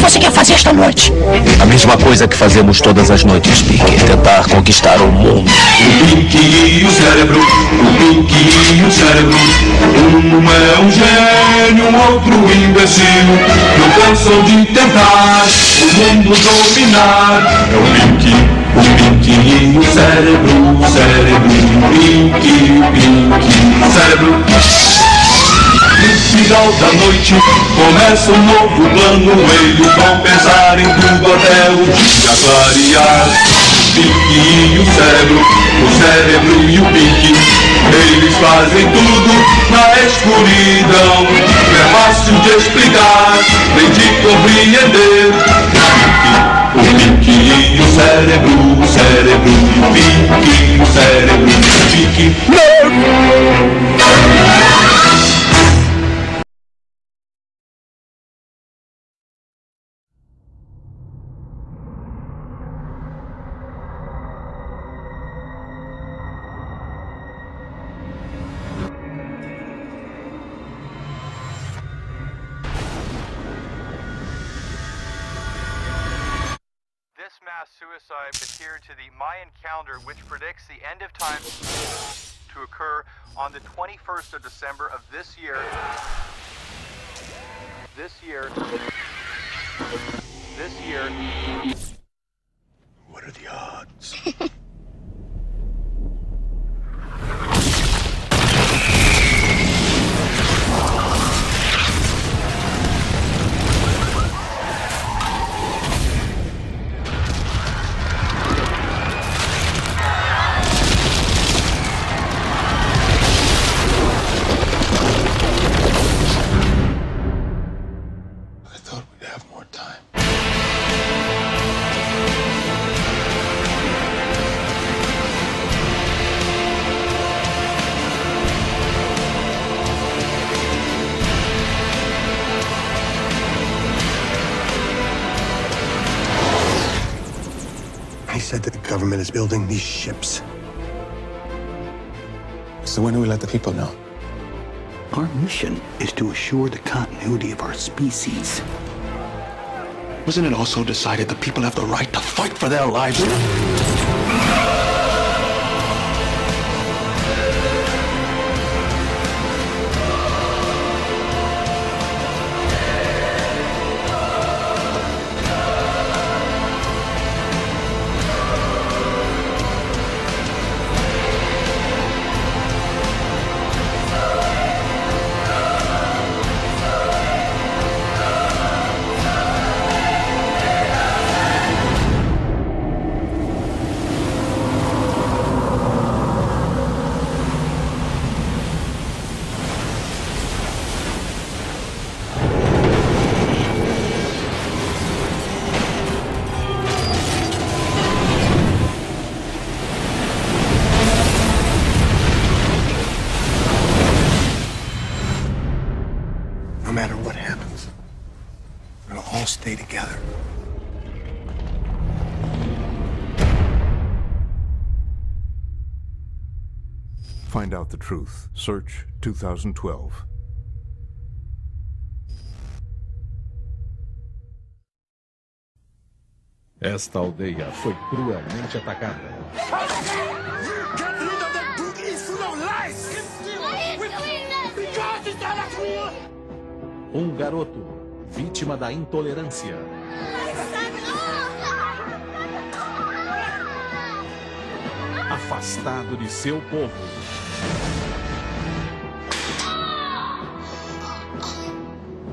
você quer fazer esta noite? A mesma coisa que fazemos todas as noites, Pink. Tentar conquistar o mundo. O Pink e o cérebro, o Pink e o cérebro. Um é um gênio, o outro imbecil. Não cansam de tentar o mundo dominar. É o Pink e o cérebro, o cérebro. O Pink, o cérebro. No final da noite começa um novo plano. Eles vão pensar em tudo até o dia clarear. O Pink e o cérebro e o Pink, eles fazem tudo na escuridão. Não é fácil de explicar, nem de compreender. O Pink e o cérebro e o Pink, o cérebro e o Pink. Mass suicide adhered to the Mayan calendar, which predicts the end of time to occur on the 21st of December of this year. What are the odds? He said that the government is building these ships. So when do we let the people know? Our mission is to assure the continuity of our species. Wasn't it also decided the people have the right to fight for their lives? No matter what happens, we'll all stay together. Find out the truth. Search 2012. Esta aldeia foi cruelmente atacada. Um garoto, vítima da intolerância. Afastado de seu povo.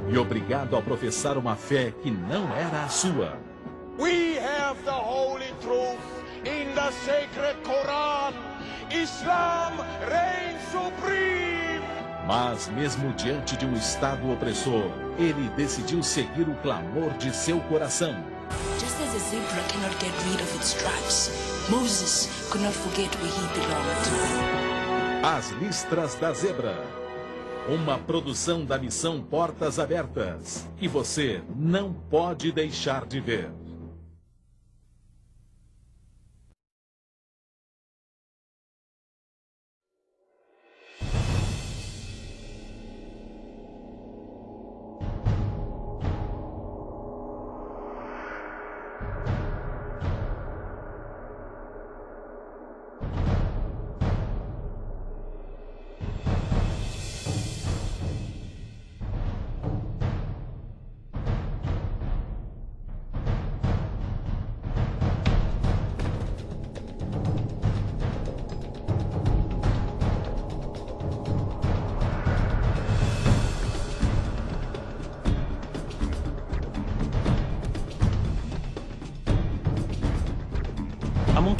E obrigado a professar uma fé que não era a sua. We have the holy truth in the sacred Quran. Islam reigns supreme. Mas mesmo diante de um estado opressor, ele decidiu seguir o clamor de seu coração. Just as a zebra cannot get rid of its stripes, Moses could not forget where he belonged. As Listras da Zebra. Uma produção da missão Portas Abertas, que você não pode deixar de ver.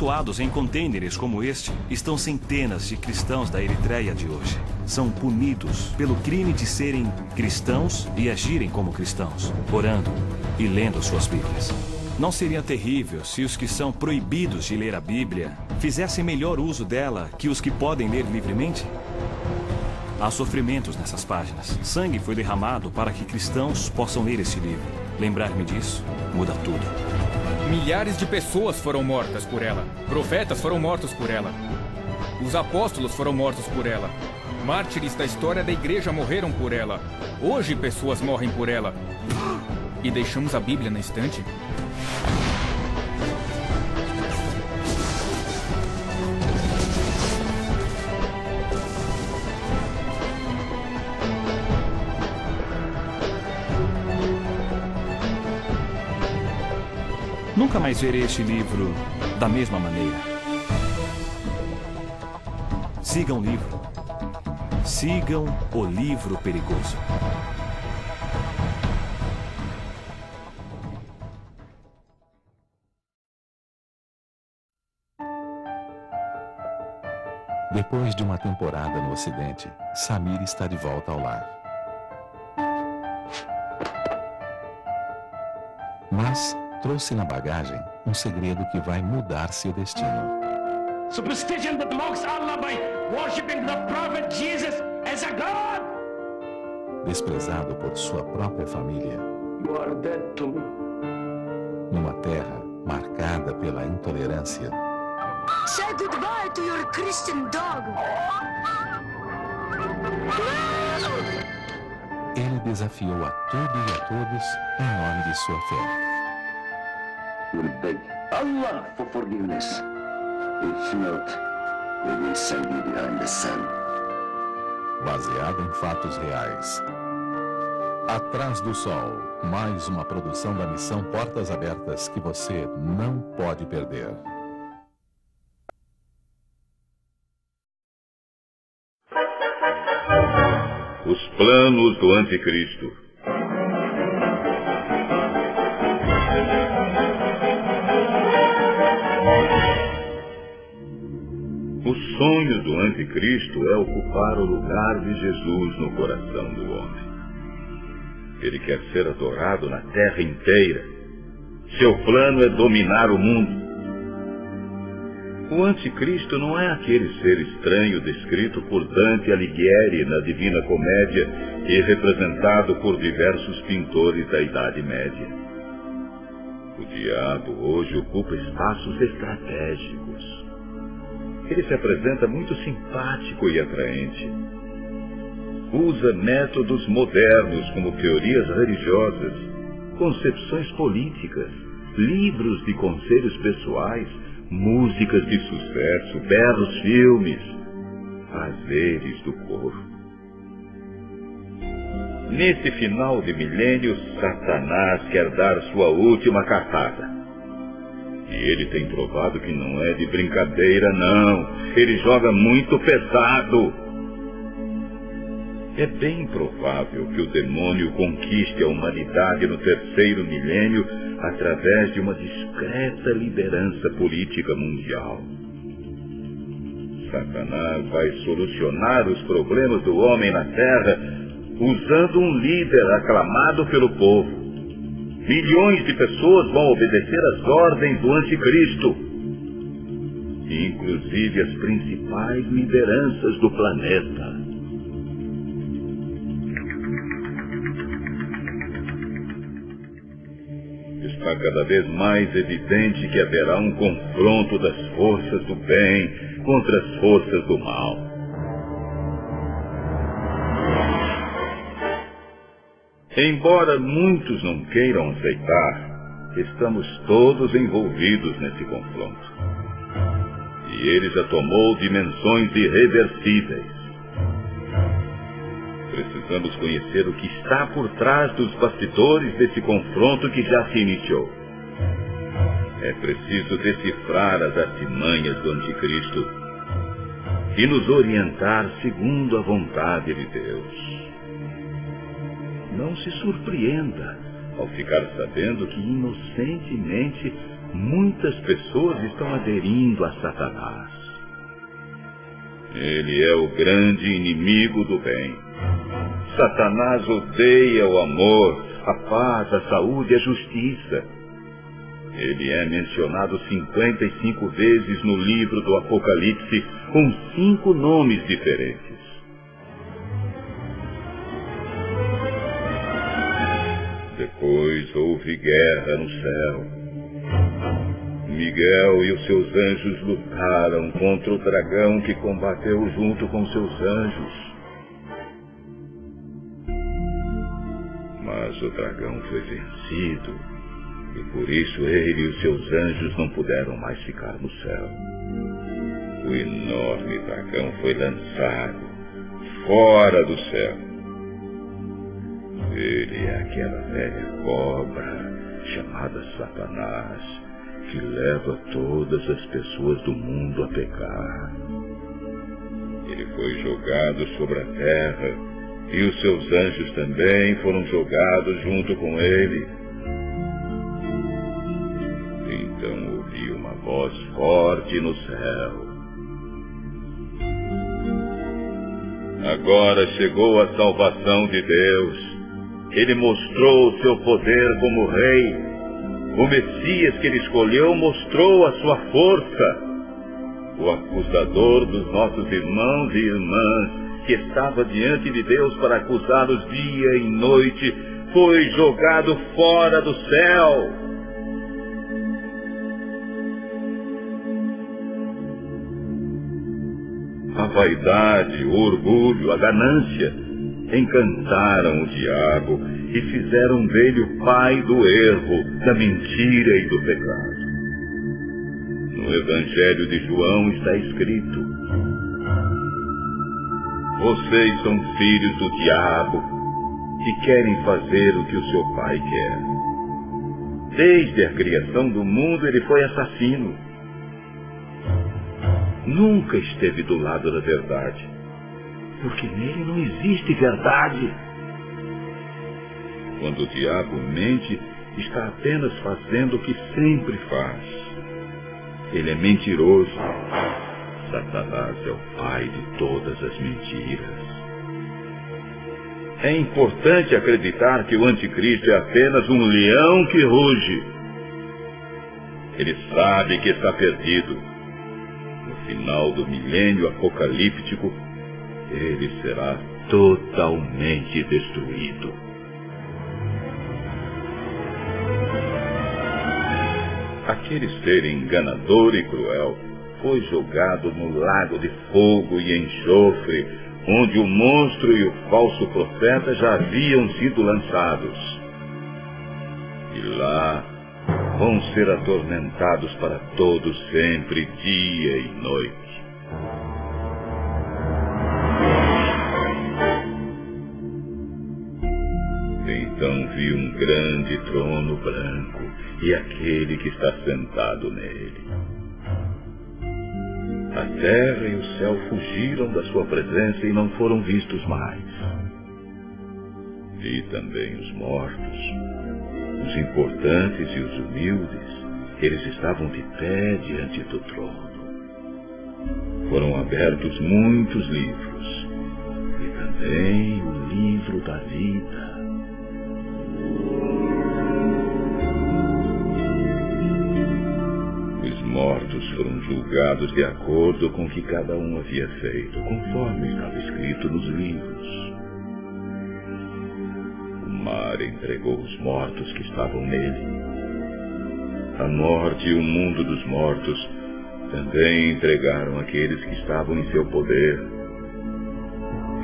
amontoados em contêineres como este estão centenas de cristãos da Eritreia de hoje. São punidos pelo crime de serem cristãos e agirem como cristãos, orando e lendo suas Bíblias. Não seria terrível se os que são proibidos de ler a Bíblia fizessem melhor uso dela que os que podem ler livremente? Há sofrimentos nessas páginas. Sangue foi derramado para que cristãos possam ler esse livro. Lembrar-me disso muda tudo. Milhares de pessoas foram mortas por ela. Profetas foram mortos por ela. Os apóstolos foram mortos por ela. Mártires da história da igreja morreram por ela. Hoje pessoas morrem por ela. E deixamos a Bíblia na estante? Nunca mais verei este livro da mesma maneira. Sigam o livro. Sigam o livro perigoso. Depois de uma temporada no Ocidente, Samir está de volta ao lar. Mas trouxe na bagagem um segredo que vai mudar seu destino. Superstition that mocks Allah by worshipping the Prophet Jesus as a God. Desprezado por sua própria família. You are dead to me. Numa terra marcada pela intolerância. Say goodbye to your Christian dog. Ele desafiou a tudo e a todos em nome de sua fé. We'll beg Allah for forgiveness. If not, we will send you behind the sun. Baseado em fatos reais. Atrás do Sol, mais uma produção da missão Portas Abertas que você não pode perder. Os planos do Anticristo. O sonho do Anticristo é ocupar o lugar de Jesus no coração do homem. Ele quer ser adorado na terra inteira. Seu plano é dominar o mundo. O Anticristo não é aquele ser estranho descrito por Dante Alighieri na Divina Comédia e representado por diversos pintores da Idade Média. O diabo hoje ocupa espaços estratégicos. Ele se apresenta muito simpático e atraente. Usa métodos modernos como teorias religiosas, concepções políticas, livros de conselhos pessoais, músicas de sucesso, belos filmes, prazeres do corpo. Nesse final de milênio, Satanás quer dar sua última cartada. E ele tem provado que não é de brincadeira, não. Ele joga muito pesado. É bem provável que o demônio conquiste a humanidade no terceiro milênio através de uma discreta liderança política mundial. Satanás vai solucionar os problemas do homem na Terra usando um líder aclamado pelo povo. Milhões de pessoas vão obedecer às ordens do Anticristo, inclusive as principais lideranças do planeta. Está cada vez mais evidente que haverá um confronto das forças do bem contra as forças do mal. Embora muitos não queiram aceitar, estamos todos envolvidos nesse confronto. E ele já tomou dimensões irreversíveis. Precisamos conhecer o que está por trás dos bastidores desse confronto que já se iniciou. É preciso decifrar as artimanhas do Anticristo e nos orientar segundo a vontade de Deus. Não se surpreenda ao ficar sabendo que inocentemente muitas pessoas estão aderindo a Satanás. Ele é o grande inimigo do bem. Satanás odeia o amor, a paz, a saúde e a justiça. Ele é mencionado 55 vezes no livro do Apocalipse, com 5 nomes diferentes. Depois houve guerra no céu. Miguel e os seus anjos lutaram contra o dragão que combateu junto com seus anjos. Mas o dragão foi vencido, e por isso ele e os seus anjos não puderam mais ficar no céu. O enorme dragão foi lançado fora do céu. Ele é aquela velha cobra chamada Satanás, que leva todas as pessoas do mundo a pecar. Ele foi jogado sobre a terra, e os seus anjos também foram jogados junto com ele. Então ouvi uma voz forte no céu. Agora chegou a salvação de Deus. Ele mostrou o seu poder como rei. O Messias que ele escolheu mostrou a sua força. O acusador dos nossos irmãos e irmãs, que estava diante de Deus para acusá-los dia e noite, foi jogado fora do céu. A vaidade, o orgulho, a ganância encantaram o diabo e fizeram dele o pai do erro, da mentira e do pecado. No Evangelho de João está escrito: vocês são filhos do diabo e querem fazer o que o seu pai quer. Desde a criação do mundo ele foi assassino. Nunca esteve do lado da verdade, porque nele não existe verdade. Quando o diabo mente, está apenas fazendo o que sempre faz. Ele é mentiroso. Satanás é o pai de todas as mentiras. É importante acreditar que o anticristo é apenas um leão que ruge. Ele sabe que está perdido. No final do milênio apocalíptico, ele será totalmente destruído. Aquele ser enganador e cruel foi jogado no lago de fogo e enxofre, onde o monstro e o falso profeta já haviam sido lançados. E lá vão ser atormentados para todo sempre, dia e noite. Então vi um grande trono branco e aquele que está sentado nele. A terra e o céu fugiram da sua presença e não foram vistos mais. Vi também os mortos, os importantes e os humildes. Eles estavam de pé diante do trono. Foram abertos muitos livros, e também o livro da vida. Os mortos foram julgados de acordo com o que cada um havia feito, conforme estava escrito nos livros. O mar entregou os mortos que estavam nele. A morte e o mundo dos mortos também entregaram aqueles que estavam em seu poder.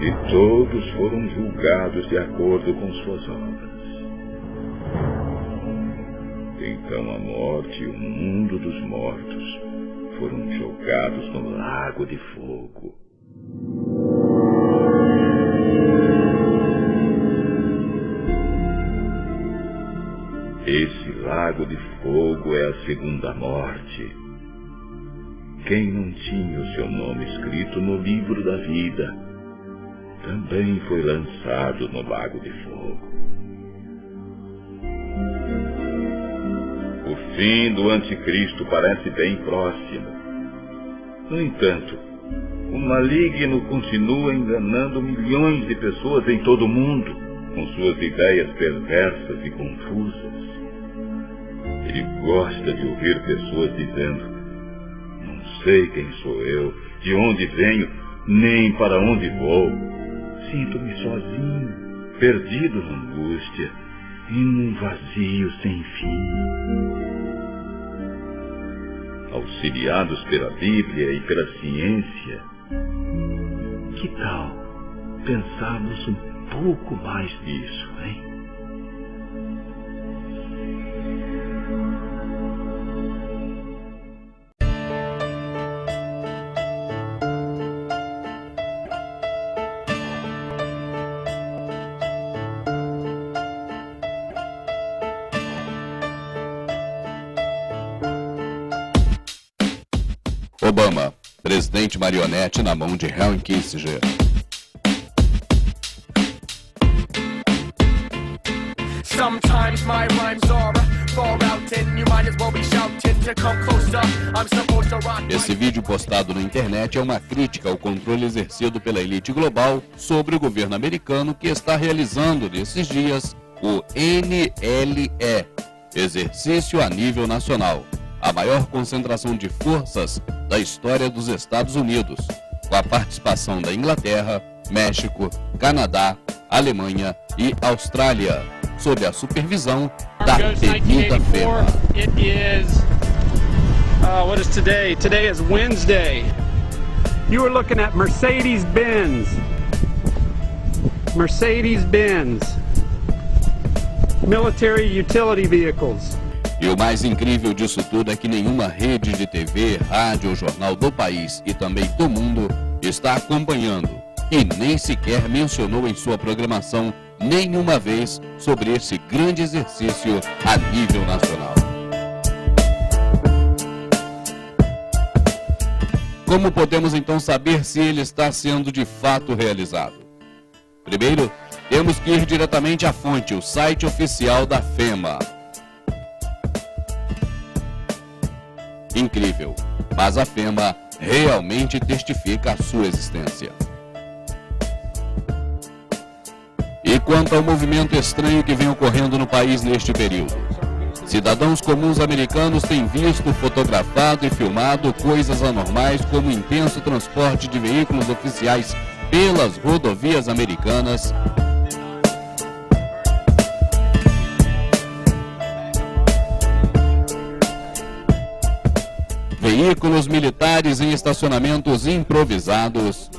E todos foram julgados de acordo com suas obras. Então a morte e o mundo dos mortos foram jogados no lago de fogo. Esse lago de fogo é a segunda morte. Quem não tinha o seu nome escrito no livro da vida também foi lançado no lago de fogo. O fim do anticristo parece bem próximo. No entanto, o maligno continua enganando milhões de pessoas em todo o mundo com suas ideias perversas e confusas. Ele gosta de ouvir pessoas dizendo: não sei quem sou eu, de onde venho, nem para onde vou. Sinto-me sozinho, perdido na angústia, em um vazio sem fim. Auxiliados pela Bíblia e pela ciência, que tal pensarmos um pouco mais disso, hein? Obama, presidente marionete na mão de Henry Kissinger. Sometimes my rhymes are far out and you might as well be shouting to come closer. I'm supposed to rock. Esse vídeo postado na internet é uma crítica ao controle exercido pela elite global sobre o governo americano que está realizando nesses dias o NLE, Exercício a Nível Nacional, a maior concentração de forças da história dos Estados Unidos, com a participação da Inglaterra, México, Canadá, Alemanha e Austrália, sob a supervisão da temida FEMA. It is, what is today? Today is Wednesday. You are looking at Mercedes-Benz. Mercedes-Benz. Military utility vehicles. E o mais incrível disso tudo é que nenhuma rede de TV, rádio ou jornal do país e também do mundo está acompanhando e nem sequer mencionou em sua programação nenhuma vez sobre esse grande exercício a nível nacional. Como podemos então saber se ele está sendo de fato realizado? Primeiro, temos que ir diretamente à fonte, o site oficial da FEMA. Incrível, mas a FEMA realmente testifica a sua existência. E quanto ao movimento estranho que vem ocorrendo no país neste período? Cidadãos comuns americanos têm visto, fotografado e filmado coisas anormais como o intenso transporte de veículos oficiais pelas rodovias americanas, veículos militares em estacionamentos improvisados,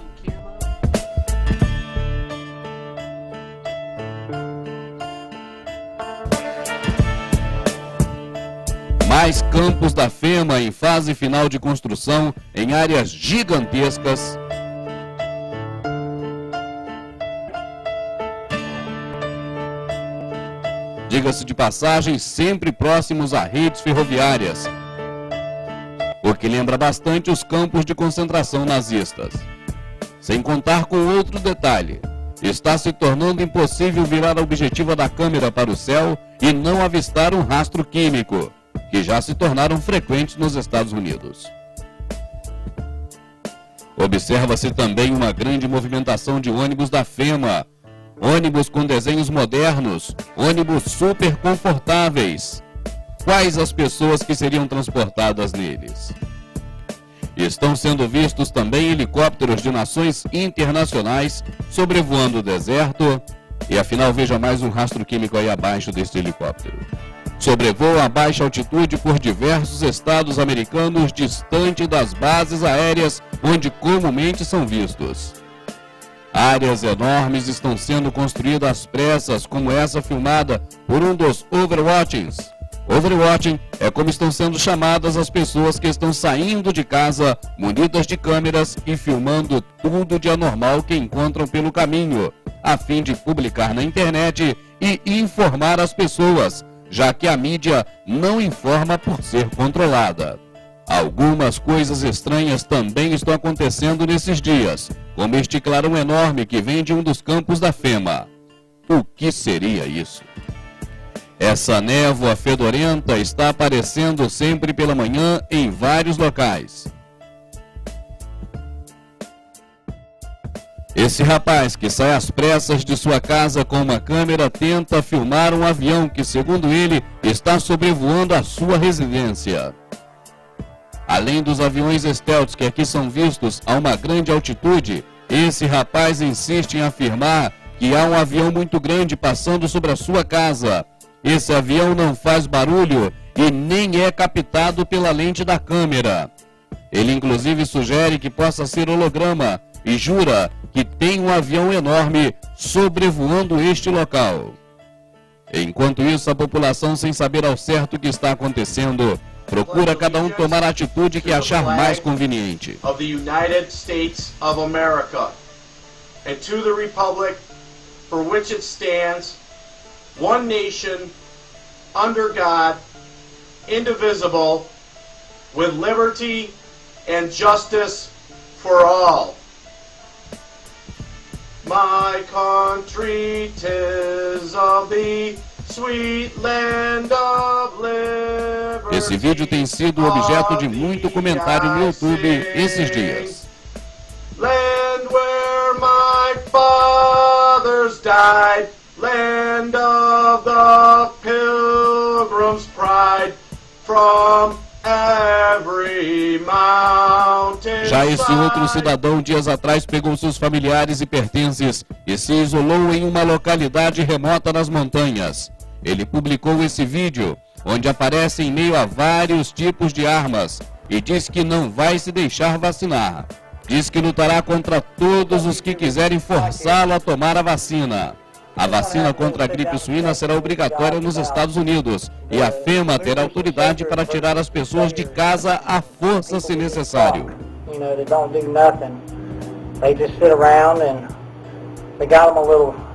mais campos da FEMA em fase final de construção em áreas gigantescas, diga-se de passagem, sempre próximos a redes ferroviárias, o que lembra bastante os campos de concentração nazistas. Sem contar com outro detalhe, está se tornando impossível virar a objetiva da câmera para o céu e não avistar um rastro químico, que já se tornaram frequentes nos Estados Unidos. Observa-se também uma grande movimentação de ônibus da FEMA, ônibus com desenhos modernos, ônibus super confortáveis. Quais as pessoas que seriam transportadas neles? Estão sendo vistos também helicópteros de nações internacionais sobrevoando o deserto. E afinal, veja mais um rastro químico aí abaixo deste helicóptero. Sobrevoa a baixa altitude por diversos estados americanos distante das bases aéreas onde comumente são vistos. Áreas enormes estão sendo construídas às pressas, como essa filmada por um dos Overwatchings. Overwatching é como estão sendo chamadas as pessoas que estão saindo de casa munidas de câmeras e filmando tudo de anormal que encontram pelo caminho, a fim de publicar na internet e informar as pessoas, já que a mídia não informa por ser controlada. Algumas coisas estranhas também estão acontecendo nesses dias, como este clarão enorme que vem de um dos campos da FEMA. O que seria isso? Essa névoa fedorenta está aparecendo sempre pela manhã em vários locais. Esse rapaz que sai às pressas de sua casa com uma câmera tenta filmar um avião que, segundo ele, está sobrevoando a sua residência. Além dos aviões stealth que aqui são vistos a uma grande altitude, esse rapaz insiste em afirmar que há um avião muito grande passando sobre a sua casa. Esse avião não faz barulho e nem é captado pela lente da câmera. Ele inclusive sugere que possa ser holograma e jura que tem um avião enorme sobrevoando este local. Enquanto isso, a população, sem saber ao certo o que está acontecendo, procura cada um tomar a atitude que achar mais conveniente. Of the United States of America, and to the republic for which it stands, one nation, under God, indivisible, with liberty and justice for all. My country, 'tis of thee, sweet land of liberty. Esse vídeo tem sido objeto de muito comentário no YouTube esses dias. Land where my fathers died, land of the pilgrim's pride, from every mountain. Já esse outro cidadão, dias atrás, pegou seus familiares e pertences e se isolou em uma localidade remota nas montanhas. Ele publicou esse vídeo, onde aparece em meio a vários tipos de armas, e diz que não vai se deixar vacinar. Diz que lutará contra todos os que quiserem forçá-lo a tomar a vacina. A vacina contra a gripe suína será obrigatória nos Estados Unidos e a FEMA terá autoridade para tirar as pessoas de casa à força se necessário.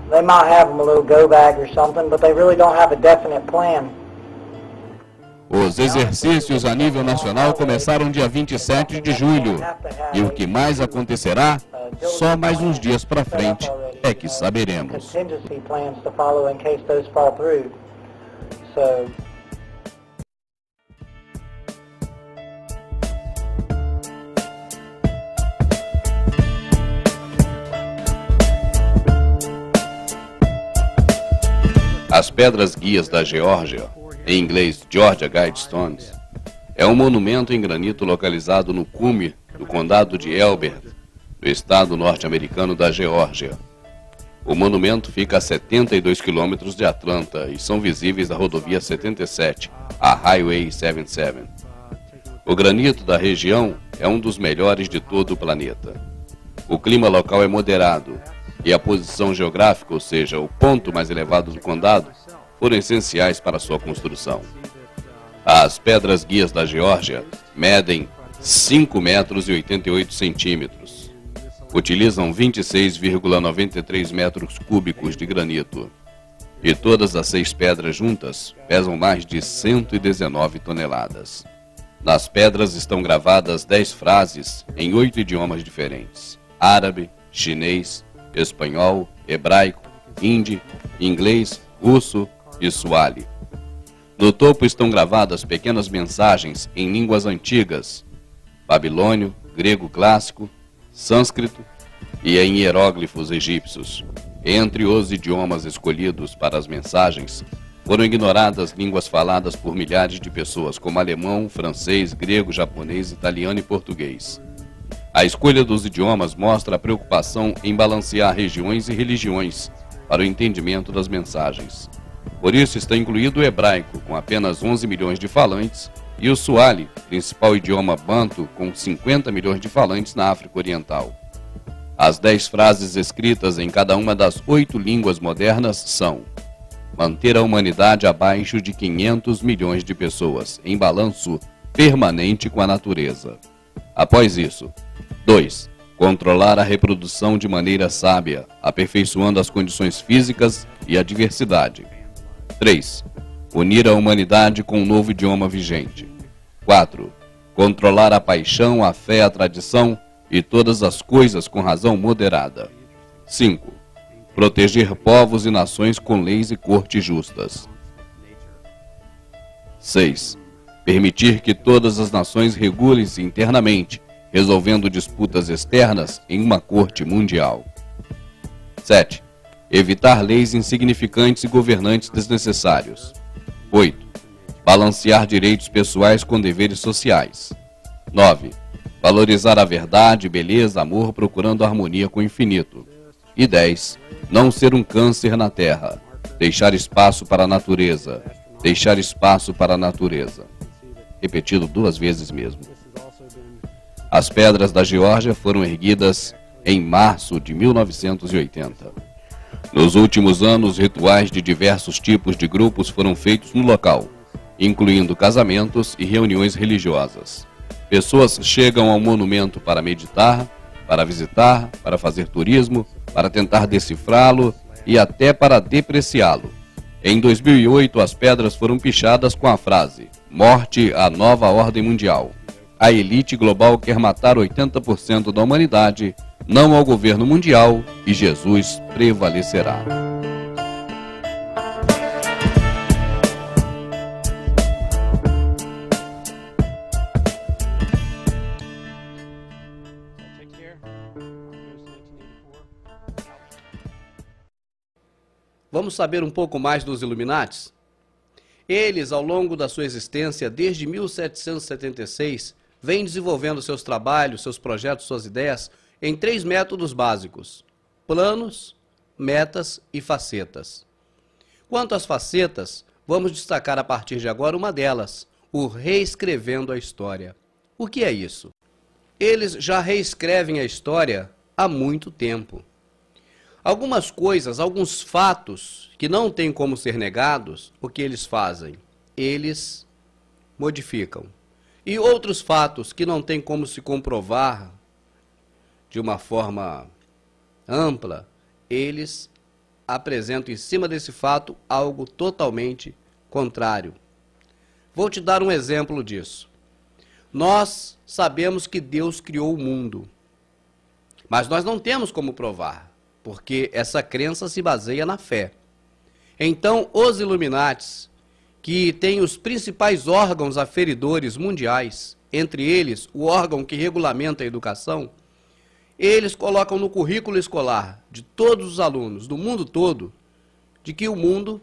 They might have them a little go bag or something, but they really don't have a definite plan. Os exercícios a nível nacional começaram dia 27 de julho. E o que mais acontecerá, só mais uns dias para frente é que saberemos. As Pedras Guias da Geórgia, em inglês Georgia Guidestones, é um monumento em granito localizado no cume do condado de Elbert, do estado norte-americano da Geórgia. O monumento fica a 72 quilômetros de Atlanta e são visíveis da rodovia 77, a Highway 77. O granito da região é um dos melhores de todo o planeta. O clima local é moderado e a posição geográfica, ou seja, o ponto mais elevado do condado, foram essenciais para sua construção. As Pedras Guias da Geórgia medem 5 metros e 88 centímetros. Utilizam 26,93 metros cúbicos de granito. E todas as 6 pedras juntas pesam mais de 119 toneladas. Nas pedras estão gravadas 10 frases em 8 idiomas diferentes: árabe, chinês, espanhol, hebraico, hindi, inglês, russo e suali. No topo estão gravadas pequenas mensagens em línguas antigas: babilônio, grego clássico, sânscrito e em hieróglifos egípcios. Entre os idiomas escolhidos para as mensagens, foram ignoradas línguas faladas por milhares de pessoas, como alemão, francês, grego, japonês, italiano e português. A escolha dos idiomas mostra a preocupação em balancear regiões e religiões para o entendimento das mensagens. Por isso está incluído o hebraico, com apenas 11 milhões de falantes, e o suali, principal idioma banto, com 50 milhões de falantes na África Oriental. As 10 frases escritas em cada uma das 8 línguas modernas são: manter a humanidade abaixo de 500 milhões de pessoas, em balanço permanente com a natureza. Após isso, 2. Controlar a reprodução de maneira sábia, aperfeiçoando as condições físicas e a diversidade. 3. Unir a humanidade com um novo idioma vigente. 4. Controlar a paixão, a fé, a tradição e todas as coisas com razão moderada. 5. Proteger povos e nações com leis e cortes justas. 6. Permitir que todas as nações regulem-se internamente, resolvendo disputas externas em uma corte mundial. 7. Evitar leis insignificantes e governantes desnecessários. 8. Balancear direitos pessoais com deveres sociais. 9. Valorizar a verdade, beleza, amor, procurando harmonia com o infinito. E 10. Não ser um câncer na terra. Deixar espaço para a natureza. Deixar espaço para a natureza. Repetido 2 vezes mesmo. As pedras da Geórgia foram erguidas em março de 1980. Nos últimos anos, rituais de diversos tipos de grupos foram feitos no local, incluindo casamentos e reuniões religiosas. Pessoas chegam ao monumento para meditar, para visitar, para fazer turismo, para tentar decifrá-lo e até para depreciá-lo. Em 2008, as pedras foram pichadas com a frase: "Morte à nova ordem mundial. A elite global quer matar 80% da humanidade, não ao governo mundial, e Jesus prevalecerá." Vamos saber um pouco mais dos Illuminatis? Eles, ao longo da sua existência, desde 1776, vêm desenvolvendo seus trabalhos, seus projetos, suas ideias em 3 métodos básicos: planos, metas e facetas. Quanto às facetas, vamos destacar a partir de agora uma delas, o reescrevendo a história. O que é isso? Eles já reescrevem a história há muito tempo. Algumas coisas, alguns fatos que não têm como ser negados, o que eles fazem? Eles modificam. E outros fatos que não têm como se comprovar de uma forma ampla, eles apresentam em cima desse fato algo totalmente contrário. Vou te dar um exemplo disso. Nós sabemos que Deus criou o mundo, mas nós não temos como provar, porque essa crença se baseia na fé. Então, os Illuminatis, que têm os principais órgãos aferidores mundiais, entre eles o órgão que regulamenta a educação, eles colocam no currículo escolar de todos os alunos do mundo todo de que o mundo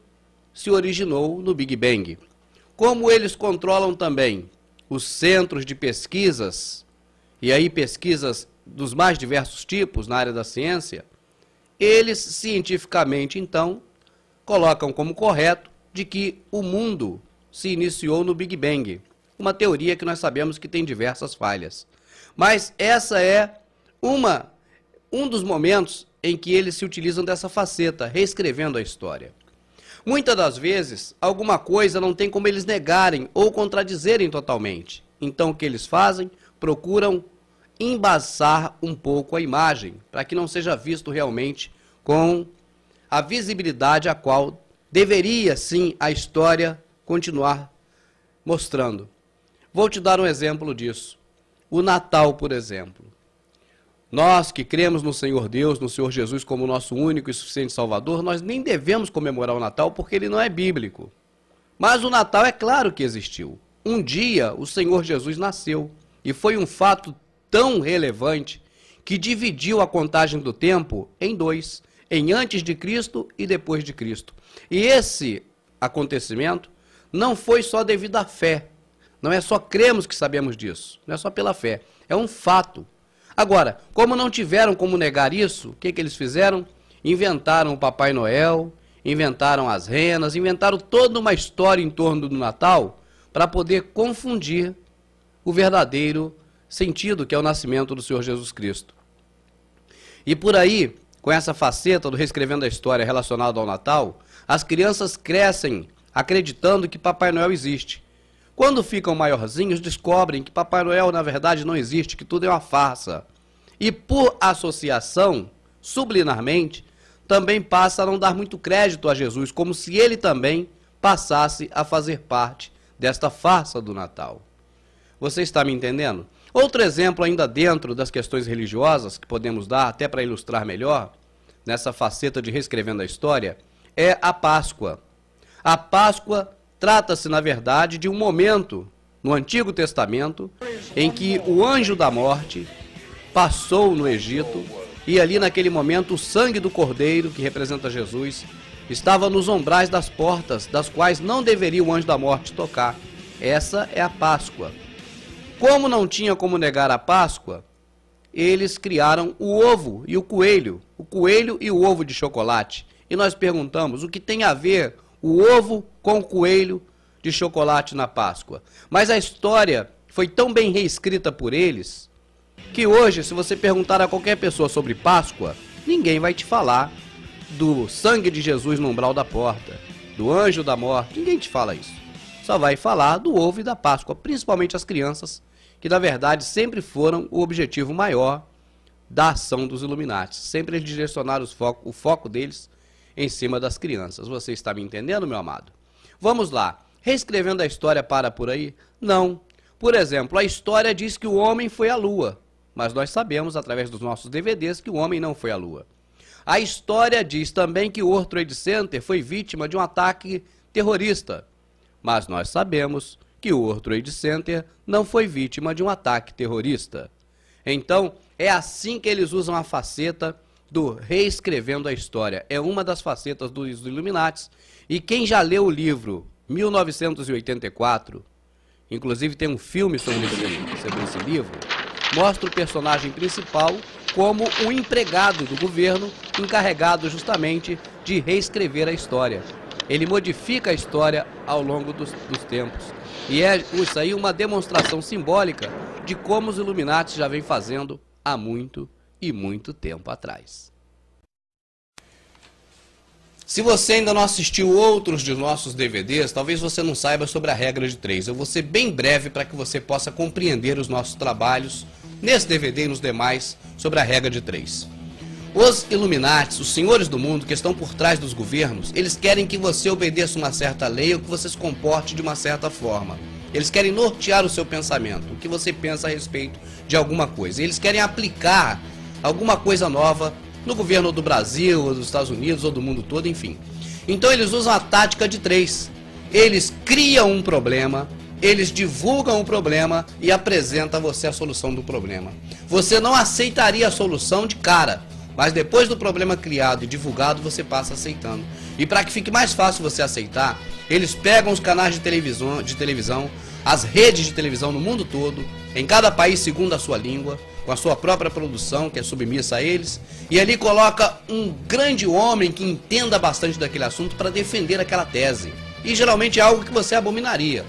se originou no Big Bang. Como eles controlam também os centros de pesquisas, e aí pesquisas dos mais diversos tipos na área da ciência, eles cientificamente, então, colocam como correto de que o mundo se iniciou no Big Bang. Uma teoria que nós sabemos que tem diversas falhas. Mas essa é um dos momentos em que eles se utilizam dessa faceta, reescrevendo a história. Muitas das vezes, alguma coisa não tem como eles negarem ou contradizerem totalmente. Então, o que eles fazem? Procuram embaçar um pouco a imagem, para que não seja visto realmente com a visibilidade a qual deveria, sim, a história continuar mostrando. Vou te dar um exemplo disso. O Natal, por exemplo. Nós que cremos no Senhor Deus, no Senhor Jesus como nosso único e suficiente Salvador, nós nem devemos comemorar o Natal porque ele não é bíblico. Mas o Natal é claro que existiu. Um dia o Senhor Jesus nasceu e foi um fato tão relevante que dividiu a contagem do tempo em 2, em antes de Cristo e depois de Cristo. E esse acontecimento não foi só devido à fé, não é só cremos que sabemos disso, não é só pela fé, é um fato. Agora, como não tiveram como negar isso, o que eles fizeram? Inventaram o Papai Noel, inventaram as renas, inventaram toda uma história em torno do Natal para poder confundir o verdadeiro sentido que é o nascimento do Senhor Jesus Cristo. E por aí, com essa faceta do reescrevendo a história relacionada ao Natal, as crianças crescem acreditando que Papai Noel existe. Quando ficam maiorzinhos, descobrem que Papai Noel, na verdade, não existe, que tudo é uma farsa. E, por associação, subliminarmente, também passa a não dar muito crédito a Jesus, como se ele também passasse a fazer parte desta farsa do Natal. Você está me entendendo? Outro exemplo ainda dentro das questões religiosas, que podemos dar até para ilustrar melhor, nessa faceta de reescrevendo a história, é a Páscoa. A Páscoa Trata-se, na verdade, de um momento no Antigo Testamento em que o anjo da morte passou no Egito e ali naquele momento o sangue do cordeiro, que representa Jesus, estava nos umbrais das portas, das quais não deveria o anjo da morte tocar. Essa é a Páscoa. Como não tinha como negar a Páscoa, eles criaram o ovo e o coelho e o ovo de chocolate. E nós perguntamos, o que tem a ver o ovo com o coelho de chocolate na Páscoa? Mas a história foi tão bem reescrita por eles, que hoje, se você perguntar a qualquer pessoa sobre Páscoa, ninguém vai te falar do sangue de Jesus no umbral da porta, do anjo da morte, ninguém te fala isso. Só vai falar do ovo e da Páscoa, principalmente as crianças, que na verdade sempre foram o objetivo maior da ação dos Illuminati. Sempre eles direcionaram o foco deles em cima das crianças. Você está me entendendo, meu amado? Vamos lá. Reescrevendo a história para por aí? Não. Por exemplo, a história diz que o homem foi à Lua, mas nós sabemos, através dos nossos DVDs, que o homem não foi à Lua. A história diz também que o World Trade Center foi vítima de um ataque terrorista, mas nós sabemos que o World Trade Center não foi vítima de um ataque terrorista. Então, é assim que eles usam a faceta do reescrevendo a história. É uma das facetas dos Illuminati, e quem já leu o livro 1984, inclusive tem um filme sobre esse livro, mostra o personagem principal como um empregado do governo encarregado justamente de reescrever a história. Ele modifica a história ao longo dos tempos. E é isso aí uma demonstração simbólica de como os Illuminati já vem fazendo há muito e muito tempo atrás. Se você ainda não assistiu outros de nossos DVDs, talvez você não saiba sobre a regra de 3. Eu vou ser bem breve para que você possa compreender os nossos trabalhos nesse DVD e nos demais sobre a regra de 3. Os Illuminati, os senhores do mundo que estão por trás dos governos, eles querem que você obedeça uma certa lei ou que você se comporte de uma certa forma. Eles querem nortear o seu pensamento, o que você pensa a respeito de alguma coisa. Eles querem aplicar alguma coisa nova no governo do Brasil, ou dos Estados Unidos, ou do mundo todo, enfim. Então eles usam a tática de 3. Eles criam um problema, eles divulgam o problema e apresentam a você a solução do problema. Você não aceitaria a solução de cara, mas depois do problema criado e divulgado, você passa aceitando. E para que fique mais fácil você aceitar, eles pegam os canais de televisão, as redes de televisão no mundo todo, em cada país segundo a sua língua, com a sua própria produção, que é submissa a eles, e ali coloca um grande homem que entenda bastante daquele assunto para defender aquela tese. E geralmente é algo que você abominaria.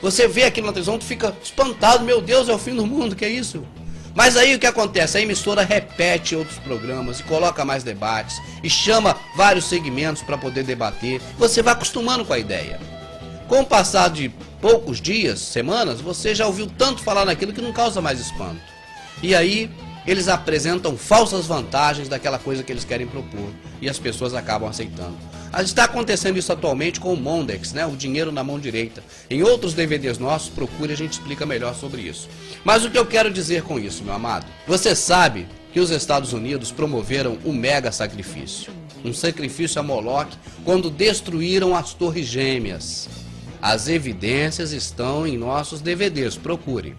Você vê aquilo na televisão, tu fica espantado, meu Deus, é o fim do mundo, que é isso? Mas aí o que acontece? A emissora repete outros programas e coloca mais debates e chama vários segmentos para poder debater. Você vai acostumando com a ideia. Com o passar de poucos dias, semanas, você já ouviu tanto falar naquilo que não causa mais espanto. E aí eles apresentam falsas vantagens daquela coisa que eles querem propor e as pessoas acabam aceitando. Está acontecendo isso atualmente com o Mondex, né? O dinheiro na mão direita. Em outros DVDs nossos, procure, a gente explica melhor sobre isso. Mas o que eu quero dizer com isso, meu amado? Você sabe que os Estados Unidos promoveram um mega sacrifício. Um sacrifício a Moloque quando destruíram as Torres Gêmeas. As evidências estão em nossos DVDs, procure.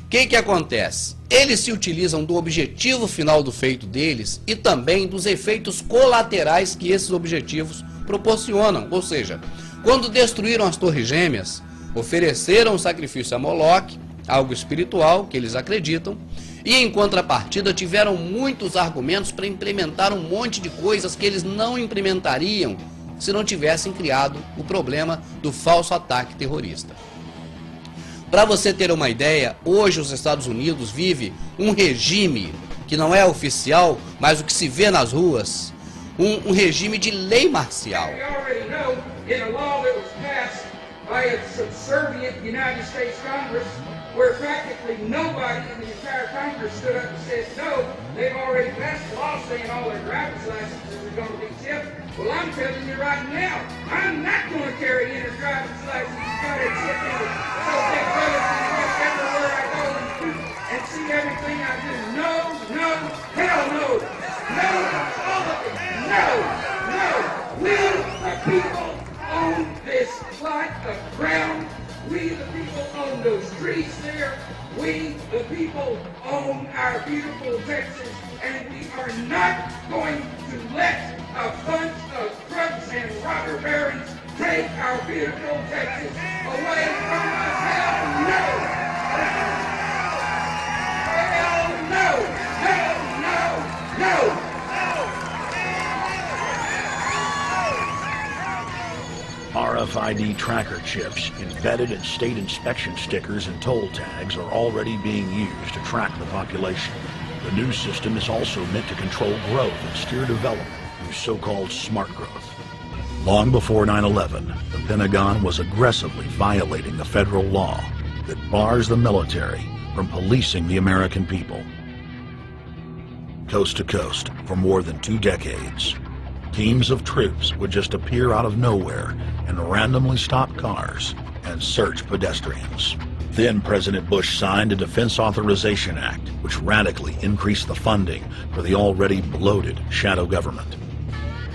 O que acontece? Eles se utilizam do objetivo final do feito deles e também dos efeitos colaterais que esses objetivos proporcionam. Ou seja, quando destruíram as Torres Gêmeas, ofereceram um sacrifício a Moloque, algo espiritual que eles acreditam, e em contrapartida tiveram muitos argumentos para implementar um monte de coisas que eles não implementariam se não tivessem criado o problema do falso ataque terrorista. Para você ter uma ideia, hoje os Estados Unidos vive um regime que não é oficial, mas o que se vê nas ruas, um regime de lei marcial. Where practically nobody in the entire Congress stood up and said no. They've already passed a law saying all their driver's licenses are going to be tipped. Well, I'm telling you right now, I'm not going to carry in a driver's license and try to tip it. So big brothers can get everywhere I go and see everything I do. No, no, hell no. No, all of it. No, no. We, the people, own this flag. our beautiful Texas, and we are not going to let a bunch of crooks and robber barons take our beautiful Texas away from us. Hell no! Hell no! No! No! No! RFID tracker chips embedded in state inspection stickers and toll tags are already being used to track the population. The new system is also meant to control growth and steer development through so-called smart growth. Long before 9/11, the Pentagon was aggressively violating the federal law that bars the military from policing the American people. Coast to coast, for more than 2 decades, teams of troops would just appear out of nowhere and randomly stop cars and search pedestrians. Then President Bush signed a Defense Authorization Act, which radically increased the funding for the already bloated shadow government.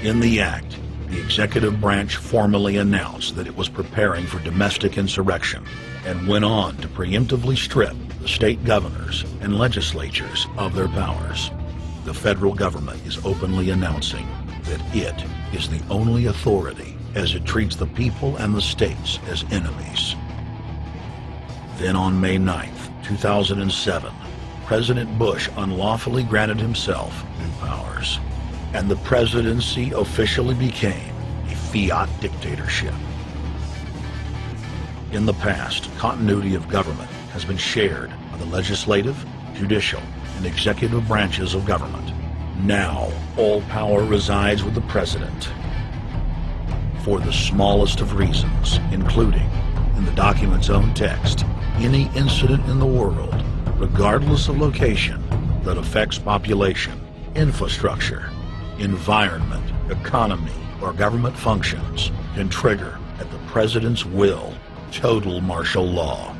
In the act, the executive branch formally announced that it was preparing for domestic insurrection and went on to preemptively strip the state governors and legislatures of their powers. The federal government is openly announcing that it is the only authority as it treats the people and the states as enemies. Then on May 9th, 2007, President Bush unlawfully granted himself new powers, and the presidency officially became a fiat dictatorship. In the past, continuity of government has been shared by the legislative, judicial, and executive branches of government. Now, all power resides with the president for the smallest of reasons, including, in the document's own text, any incident in the world, regardless of location, that affects population, infrastructure, environment, economy, or government functions can trigger, at the president's will, total martial law.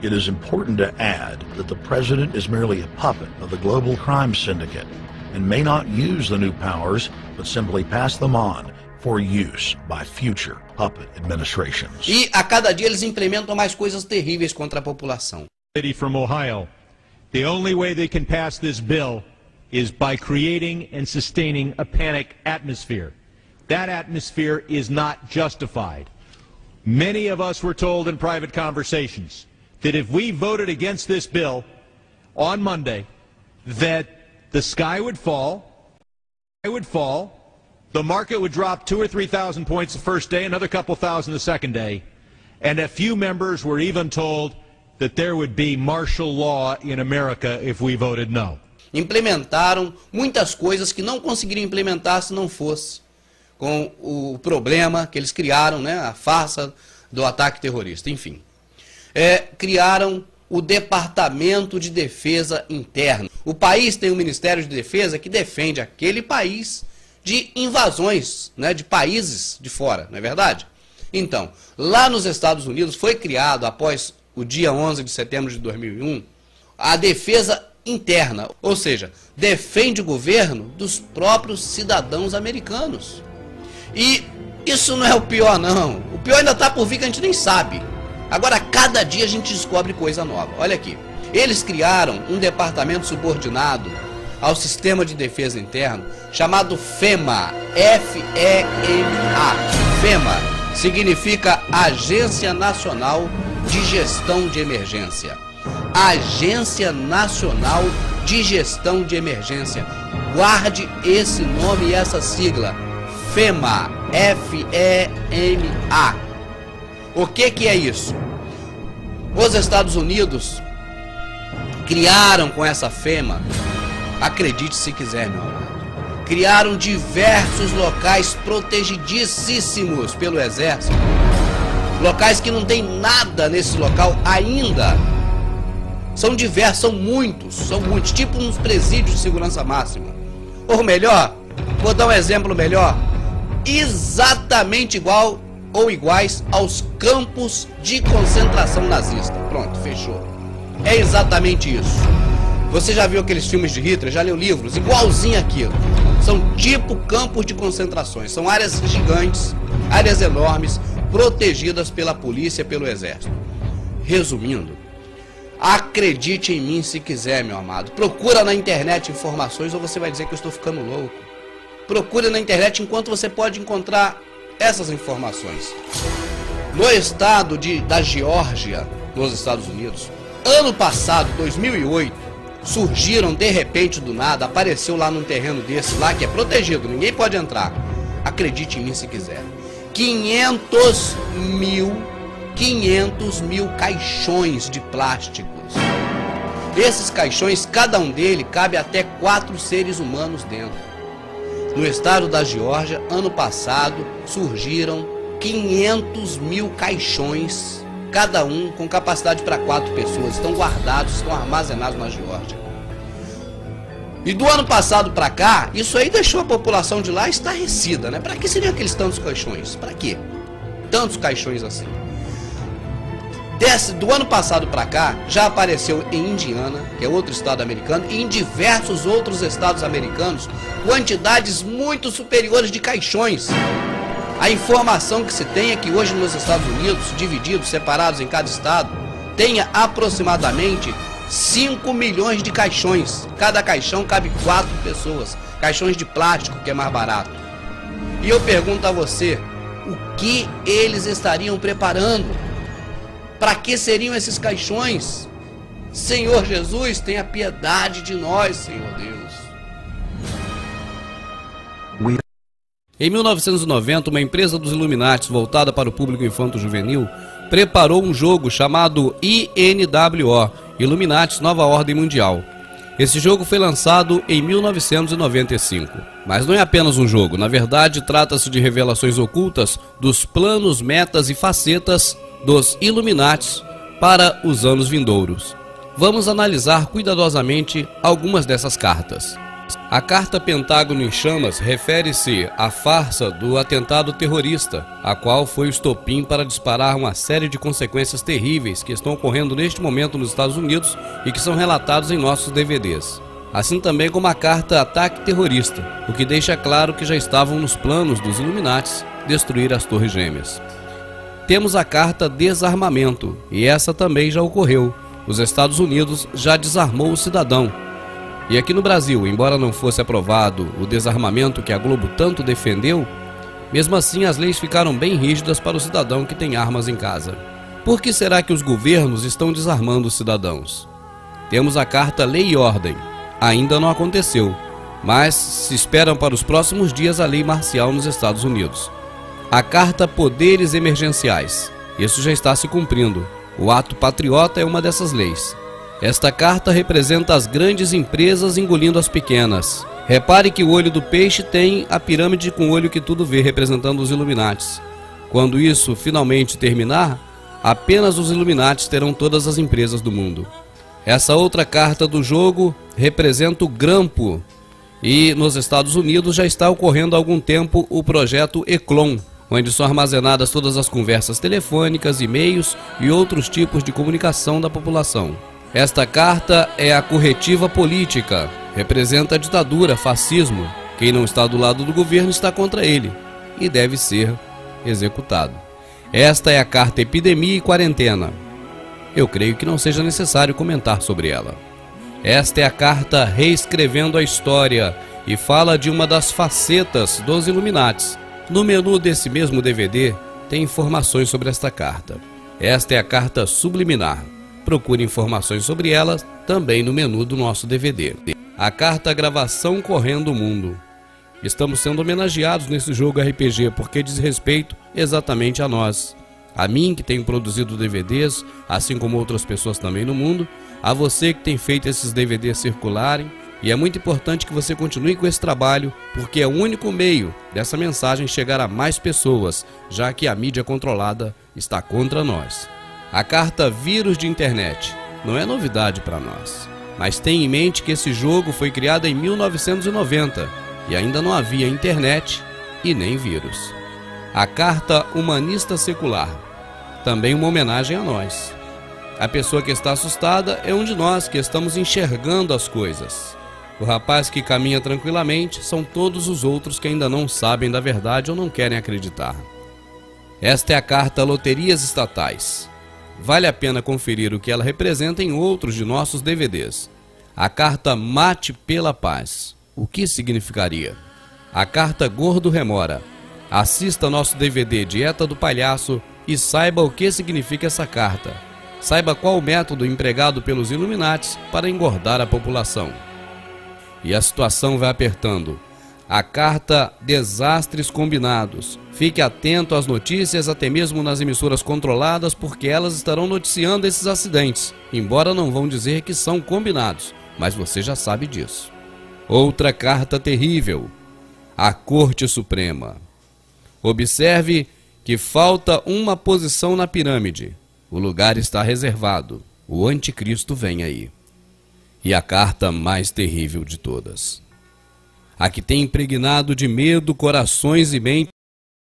It is important to add that the president is merely a puppet of the global crime syndicate and may not use the new powers, but simply pass them on for use by future puppet administrations. E a cada dia eles implementam mais coisas terríveis contra a população. From Ohio, the only way they can pass this bill is by creating and sustaining a panic atmosphere. That atmosphere is not justified. Many of us were told in private conversations that if we voted against this bill on Monday, that the sky would fall, the market would drop 2,000 or 3,000 points the first day, another couple thousand the second day, and a few members were even told that there would be martial law in America if we voted no. Implementaram muitas coisas que não conseguiriam implementar se não fosse com o problema que eles criaram, né, a farsa do ataque terrorista, enfim. Criaram o Departamento de Defesa Interna. O país tem um Ministério de Defesa que defende aquele país de invasões, né, de países de fora, não é verdade? Então, lá nos Estados Unidos foi criado, após o dia 11 de setembro de 2001, a Defesa Interna, ou seja, defende o governo dos próprios cidadãos americanos. E isso não é o pior, não. O pior ainda está por vir, que a gente nem sabe. Agora, cada dia a gente descobre coisa nova. Olha aqui. Eles criaram um departamento subordinado ao Sistema de Defesa Interno chamado FEMA. F-E-M-A. FEMA significa Agência Nacional de Gestão de Emergência. Agência Nacional de Gestão de Emergência. Guarde esse nome e essa sigla. FEMA. F-E-M-A. O que é isso? Os Estados Unidos criaram com essa FEMA, acredite se quiser, meu amado, criaram diversos locais protegidíssimos pelo Exército. Locais que não tem nada nesse local ainda. São diversos, são muitos, tipo uns presídios de segurança máxima. Ou melhor, vou dar um exemplo melhor, exatamente igual ou iguais aos campos de concentração nazista. Pronto, fechou. É exatamente isso. Você já viu aqueles filmes de Hitler, já leu livros? Igualzinho aquilo. São tipo campos de concentrações. São áreas gigantes, áreas enormes, protegidas pela polícia e pelo exército. Resumindo, Acredite em mim se quiser, meu amado. Procura na internet informações ou você vai dizer que eu estou ficando louco. Procure na internet enquanto você pode encontrar essas informações. No estado da Geórgia, nos Estados Unidos, ano passado, 2008, surgiram de repente do nada, apareceu lá num terreno desse lá que é protegido, ninguém pode entrar. Acredite em mim se quiser. 500 mil caixões de plásticos. Esses caixões, cada um deles cabe até 4 seres humanos dentro. No estado da Geórgia, ano passado, surgiram 500 mil caixões, cada um com capacidade para 4 pessoas. Estão guardados, estão armazenados na Geórgia. E do ano passado para cá, isso aí deixou a população de lá estarrecida, né? Para que seriam aqueles tantos caixões? Para quê? Tantos caixões assim. Do ano passado para cá, já apareceu em Indiana, que é outro estado americano, e em diversos outros estados americanos, quantidades muito superiores de caixões. A informação que se tem é que hoje nos Estados Unidos, divididos, separados em cada estado, tenha aproximadamente 5 milhões de caixões. Cada caixão cabe 4 pessoas. Caixões de plástico, que é mais barato. E eu pergunto a você, o que eles estariam preparando? Para que seriam esses caixões? Senhor Jesus, tenha piedade de nós, Senhor Deus. Em 1990, uma empresa dos Illuminati voltada para o público infanto-juvenil preparou um jogo chamado INWO, Illuminati Nova Ordem Mundial. Esse jogo foi lançado em 1995. Mas não é apenas um jogo, na verdade trata-se de revelações ocultas dos planos, metas e facetas dos Illuminati para os anos vindouros. Vamos analisar cuidadosamente algumas dessas cartas. A carta Pentágono em Chamas refere-se à farsa do atentado terrorista, a qual foi o estopim para disparar uma série de consequências terríveis que estão ocorrendo neste momento nos Estados Unidos e que são relatados em nossos DVDs. Assim também como a carta Ataque Terrorista, o que deixa claro que já estavam nos planos dos Illuminati destruir as Torres Gêmeas. Temos a carta Desarmamento, e essa também já ocorreu. Os Estados Unidos já desarmou o cidadão. E aqui no Brasil, embora não fosse aprovado o desarmamento que a Globo tanto defendeu, mesmo assim as leis ficaram bem rígidas para o cidadão que tem armas em casa. Por que será que os governos estão desarmando os cidadãos? Temos a carta Lei e Ordem. Ainda não aconteceu, mas se esperam para os próximos dias a lei marcial nos Estados Unidos. A carta Poderes Emergenciais. Isso já está se cumprindo. O ato patriota é uma dessas leis. Esta carta representa as grandes empresas engolindo as pequenas. Repare que o olho do peixe tem a pirâmide com o olho que tudo vê, representando os Illuminatis. Quando isso finalmente terminar, apenas os Illuminatis terão todas as empresas do mundo. Essa outra carta do jogo representa o grampo. E nos Estados Unidos já está ocorrendo há algum tempo o projeto Eclon, onde são armazenadas todas as conversas telefônicas, e-mails e outros tipos de comunicação da população. Esta carta é a corretiva política, representa a ditadura, fascismo. Quem não está do lado do governo está contra ele e deve ser executado. Esta é a carta Epidemia e Quarentena. Eu creio que não seja necessário comentar sobre ela. Esta é a carta Reescrevendo a História e fala de uma das facetas dos Illuminatis. No menu desse mesmo DVD tem informações sobre esta carta. Esta é a carta Subliminar. Procure informações sobre ela também no menu do nosso DVD. A carta Gravação Correndo o Mundo. Estamos sendo homenageados nesse jogo RPG porque diz respeito exatamente a nós. A mim, que tenho produzido DVDs, assim como outras pessoas também no mundo, a você que tem feito esses DVDs circularem, e é muito importante que você continue com esse trabalho, porque é o único meio dessa mensagem chegar a mais pessoas, já que a mídia controlada está contra nós. A carta Vírus de Internet não é novidade para nós, mas tenha em mente que esse jogo foi criado em 1990 e ainda não havia internet e nem vírus. A carta Humanista Secular, também uma homenagem a nós. A pessoa que está assustada é um de nós que estamos enxergando as coisas. O rapaz que caminha tranquilamente são todos os outros que ainda não sabem da verdade ou não querem acreditar. Esta é a carta Loterias Estatais. Vale a pena conferir o que ela representa em outros de nossos DVDs. A carta Mate pela Paz. O que significaria? A carta Gordo Remora. Assista nosso DVD Dieta do Palhaço e saiba o que significa essa carta. Saiba qual o método empregado pelos Illuminates para engordar a população. E a situação vai apertando. A carta Desastres Combinados. Fique atento às notícias, até mesmo nas emissoras controladas, porque elas estarão noticiando esses acidentes, embora não vão dizer que são combinados, mas você já sabe disso. Outra carta terrível. A Corte Suprema. Observe que falta uma posição na pirâmide. O lugar está reservado. O anticristo vem aí. E a carta mais terrível de todas. A que tem impregnado de medo corações e mentes